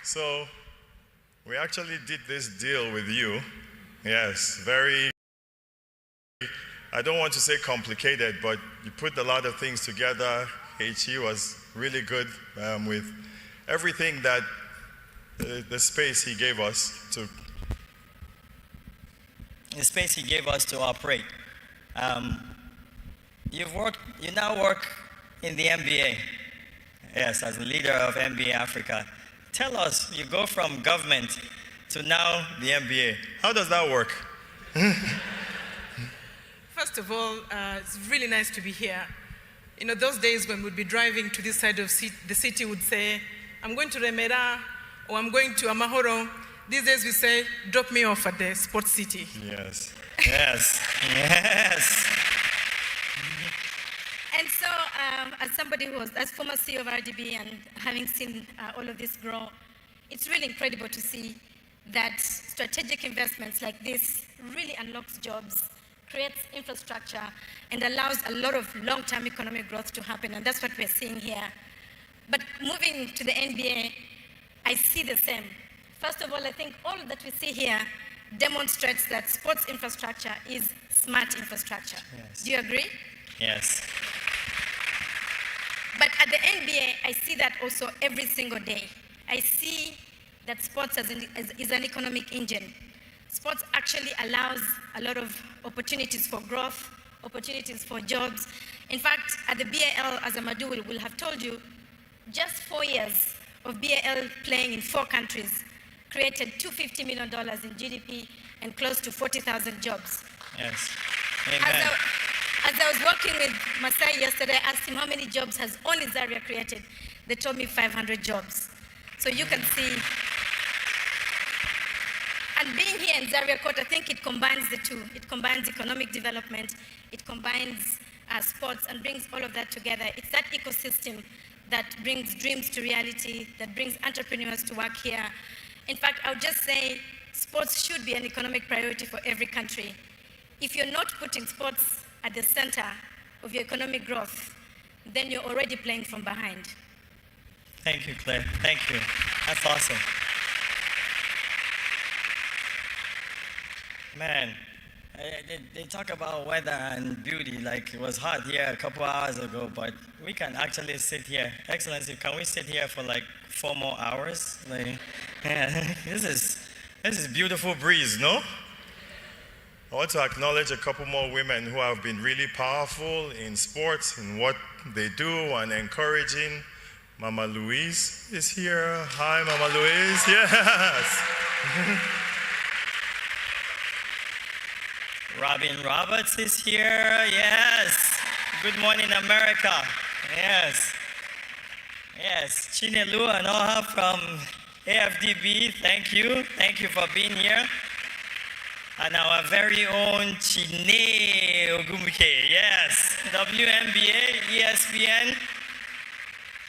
So, we actually did this deal with you. Yes, very, I don't want to say complicated, but you put a lot of things together. HE was really good with everything that the space he gave us to. The space he gave us to operate. You now work in the MBA. Yes, as a leader of MBA Africa. Tell us, you go from government to now the MBA. How does that work? First of all, it's really nice to be here. You know, those days when we'd be driving to this side of the city, would say, I'm going to Remera, or I'm going to Amahoro. These days we say, drop me off at the sports city. Yes, yes, yes. And so, as somebody who was, as former CEO of RDB and having seen all of this grow, it's really incredible to see that strategic investments like this really unlocks jobs, creates infrastructure, and allows a lot of long-term economic growth to happen, and that's what we're seeing here. But moving to the NBA, I see the same. First of all, I think all that we see here demonstrates that sports infrastructure is smart infrastructure. Yes. Do you agree? Yes. But at the NBA, I see that also every single day. I see that sports is an economic engine. Sports actually allows a lot of opportunities for growth, opportunities for jobs. In fact, at the BAL, as Amadou will have told you, just 4 years of BAL playing in 4 countries created $250 million in GDP and close to 40,000 jobs. Yes. Amen. As I was working with Masai yesterday, I asked him how many jobs has only Zaria created. They told me 500 jobs. So you can see. And being here in Zaria Court, I think it combines the two. It combines economic development, it combines sports, and brings all of that together. It's that ecosystem that brings dreams to reality, that brings entrepreneurs to work here. In fact, I would just say sports should be an economic priority for every country. If you're not putting sports at the center of your economic growth, then you're already playing from behind. Thank you, Claire. Thank you. That's awesome. Man, they talk about weather and beauty like it was hot here a couple hours ago, but we can actually sit here. Excellency, can we sit here for like 4 more hours? Like, yeah, this is beautiful breeze, no? I want to acknowledge a couple more women who have been really powerful in sports, in what they do, and encouraging. Mama Louise is here. Hi, Mama Louise. Yes. Robin Roberts is here. Yes. Good morning, America. Yes. Yes. Chinelu and Oha from AFDB. Thank you. Thank you for being here. And our very own Chine Ogumuke, yes, WNBA, ESPN.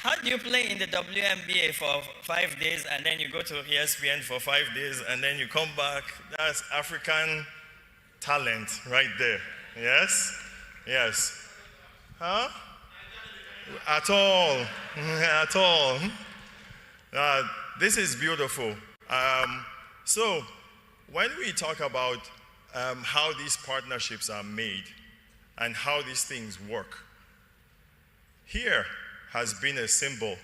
How do you play in the WNBA for 5 days and then you go to ESPN for 5 days and then you come back? That's African talent right there, yes? Yes. Huh? At all, at all. This is beautiful. So, when we talk about how these partnerships are made and how these things work, here has been a symbol.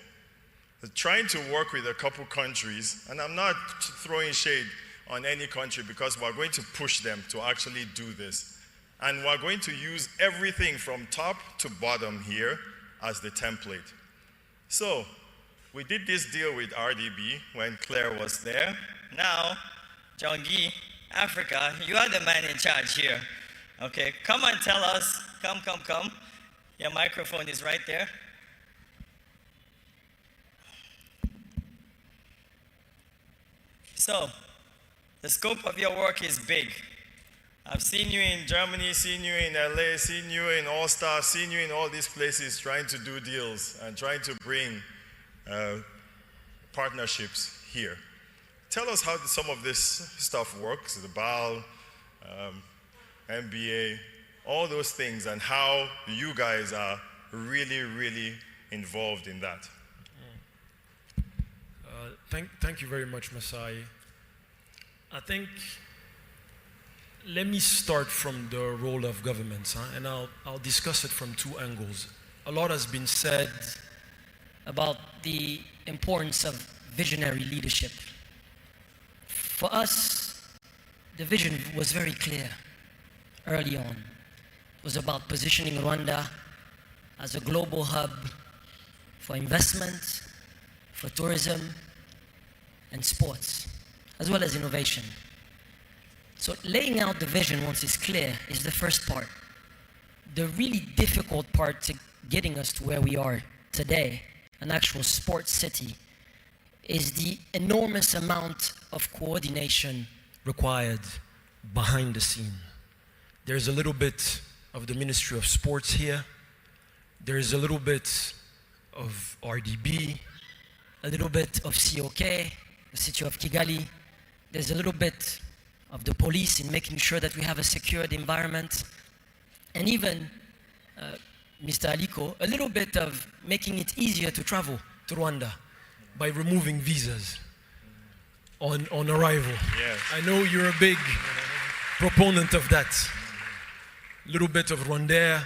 Trying to work with a couple countries, and I'm not throwing shade on any country because we're going to push them to actually do this. And we're going to use everything from top to bottom here as the template. So, we did this deal with RDB when Claire was there. Now, Jongi, Africa, you are the man in charge here. Okay, come and tell us. Come. Your microphone is right there. So, the scope of your work is big. I've seen you in Germany, seen you in LA, seen you in All Star, seen you in all these places trying to do deals and trying to bring partnerships here. Tell us how some of this stuff works, the BAL, MBA. all those things and how you guys are really, really involved in that. Thank you very much, Masai. I think, let me start from the role of governments, and I'll discuss it from two angles. A lot has been said about the importance of visionary leadership. For us, the vision was very clear early on. It was about positioning Rwanda as a global hub for investment, for tourism, and sports, as well as innovation. So laying out the vision once it's clear is the first part. The really difficult part to getting us to where we are today, an actual sports city, is the enormous amount of coordination required behind the scene. There's a little bit of the Ministry of Sports here. There's a little bit of RDB, a little bit of COK, the city of Kigali. There's a little bit of the police in making sure that we have a secured environment. And even, Mr. Aliko, a little bit of making it easier to travel to Rwanda by removing visas on arrival. Yes. I know you're a big proponent of that. A little bit of Rwanda.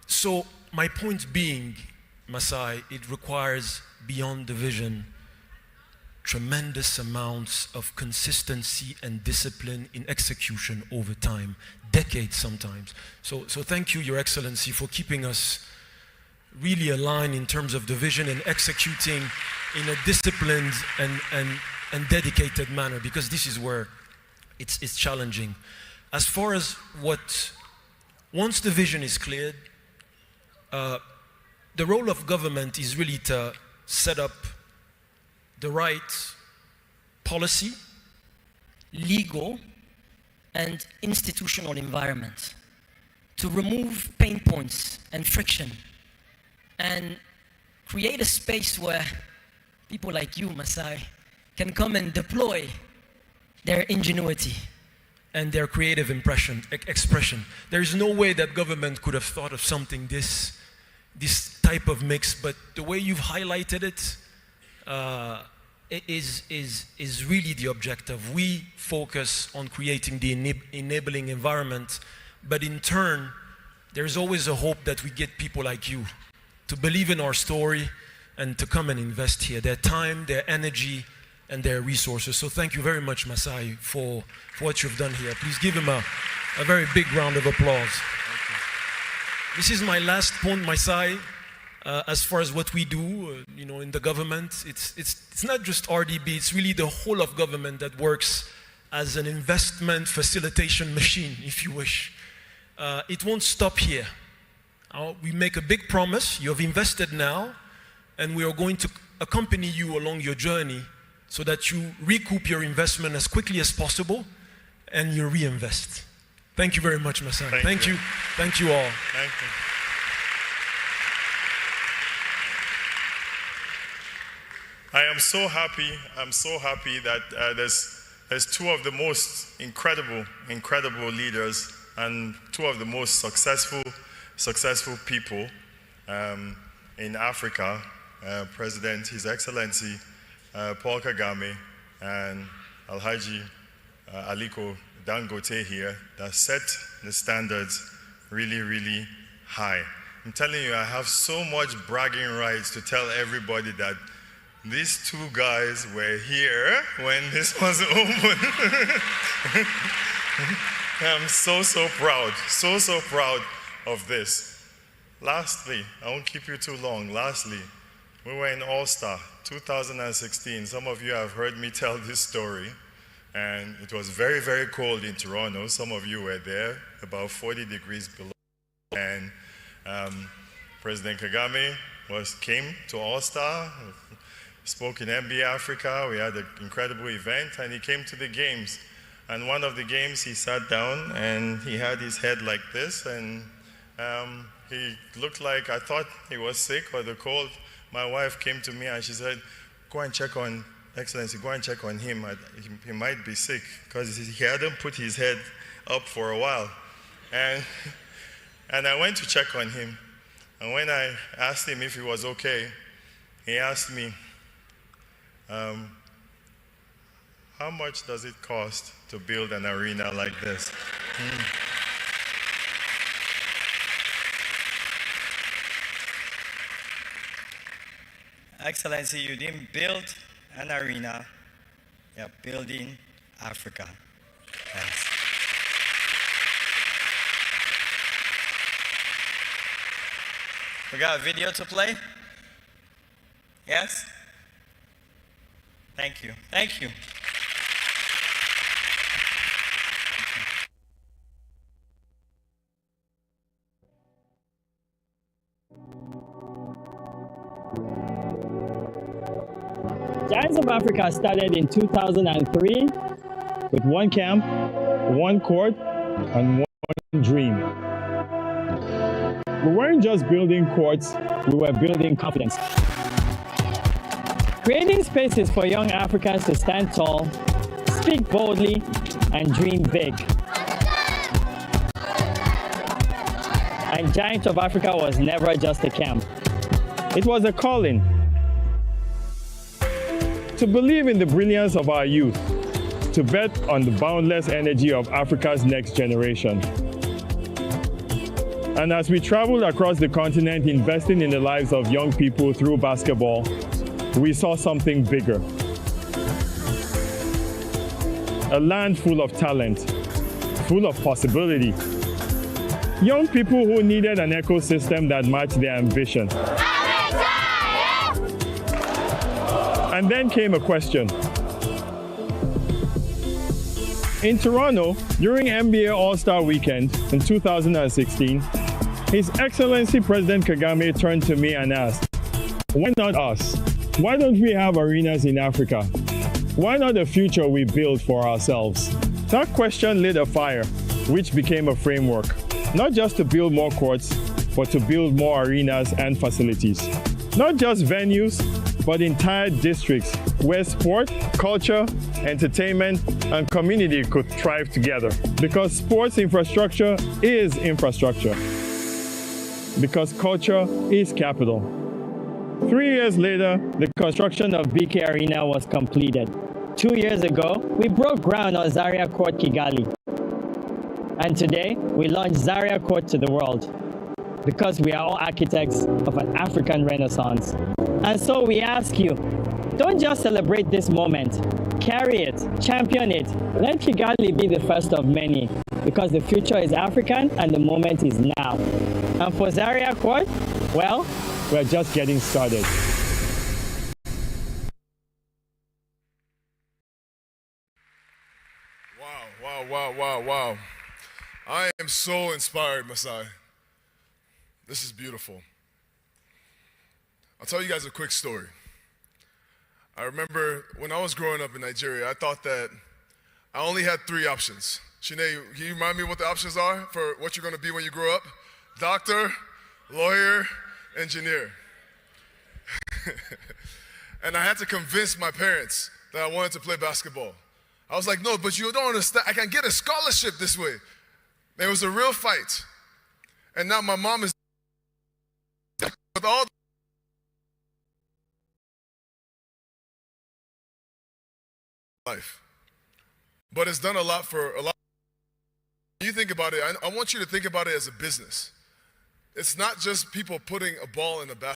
So my point being, Masai, it requires beyond the vision tremendous amounts of consistency and discipline in execution over time, decades sometimes. So thank you, Your Excellency, for keeping us really aligned in terms of the vision and executing in a disciplined and dedicated manner, because this is where it's challenging. As far as once the vision is cleared, the role of government is really to set up the right policy, legal, and institutional environment to remove pain points and friction and create a space where people like you, Masai, can come and deploy their ingenuity and their creative expression. There is no way that government could have thought of something this type of mix, but the way you've highlighted it is really the objective. We focus on creating the enabling environment, but in turn, there's always a hope that we get people like you to believe in our story and to come and invest here, their time, their energy, and their resources. So thank you very much, Masai, for what you've done here. Please give him a very big round of applause. This is my last point, Masai. As far as what we do, in the government, it's not just RDB, it's really the whole of government that works as an investment facilitation machine, if you wish. It won't stop here. We make a big promise. You have invested now, and we are going to accompany you along your journey so that you recoup your investment as quickly as possible and you reinvest. Thank you very much, Masai. Thank you. Thank you all. Thank you. I am so happy. I'm so happy that there's two of the most incredible leaders and two of the most successful people in Africa. President, His Excellency Paul Kagame and Alhaji Aliko Dangote here, that set the standards really, really high. I'm telling you, I have so much bragging rights to tell everybody that these two guys were here when this was open. I'm so proud, so proud of this. Lastly, I won't keep you too long. Lastly, we were in All-Star 2016. Some of you have heard me tell this story, and it was very, very cold in Toronto. Some of you were there, about 40 degrees below. And President Kagame came to All-Star, spoke in MB Africa. We had an incredible event, and he came to the games. And one of the games, he sat down, and he had his head like this, and he looked like, I thought he was sick or the cold. My wife came to me, and she said, go and check on, Excellency, go and check on him. He might be sick, because he hadn't put his head up for a while. And, and I went to check on him. And when I asked him if he was okay, he asked me, how much does it cost to build an arena like this? Excellency, you didn't build an arena, you're building Africa. Thanks. We got a video to play? Yes? Thank you. Thank you. Giants of Africa started in 2003 with one camp, one court, and one dream. We weren't just building courts, we were building confidence. Creating spaces for young Africans to stand tall, speak boldly, and dream big. And Giants of Africa was never just a camp. It was a calling. To believe in the brilliance of our youth, to bet on the boundless energy of Africa's next generation. And as we traveled across the continent investing in the lives of young people through basketball, we saw something bigger. A land full of talent, full of possibility. Young people who needed an ecosystem that matched their ambition. And then came a question. In Toronto, during NBA All-Star Weekend in 2016, His Excellency President Kagame turned to me and asked, why not us? Why don't we have arenas in Africa? Why not the future we build for ourselves? That question lit a fire, which became a framework, not just to build more courts, but to build more arenas and facilities. Not just venues, but entire districts where sport, culture, entertainment, and community could thrive together. Because sports infrastructure is infrastructure. Because culture is capital. 3 years later, the construction of BK Arena was completed. 2 years ago, we broke ground on Zaria Court, Kigali. And today, we launched Zaria Court to the world. Because we are all architects of an African Renaissance. And so we ask you, don't just celebrate this moment. Carry it, champion it. Let Kigali be the first of many. Because the future is African and the moment is now. And for Zaria Court, well, we're just getting started. Wow. I am so inspired, Masai. This is beautiful. I'll tell you guys a quick story. I remember when I was growing up in Nigeria, I thought that I only had 3 options. Shanae, can you remind me what the options are for what you're going to be when you grow up? Doctor, lawyer, engineer. And I had to convince my parents that I wanted to play basketball. I was like, no, but you don't understand. I can get a scholarship this way. There was a real fight. And now my mom is with all life. But it's done a lot for a lot. When you think about it, I want you to think about it as a business. It's not just people putting a ball in a basket.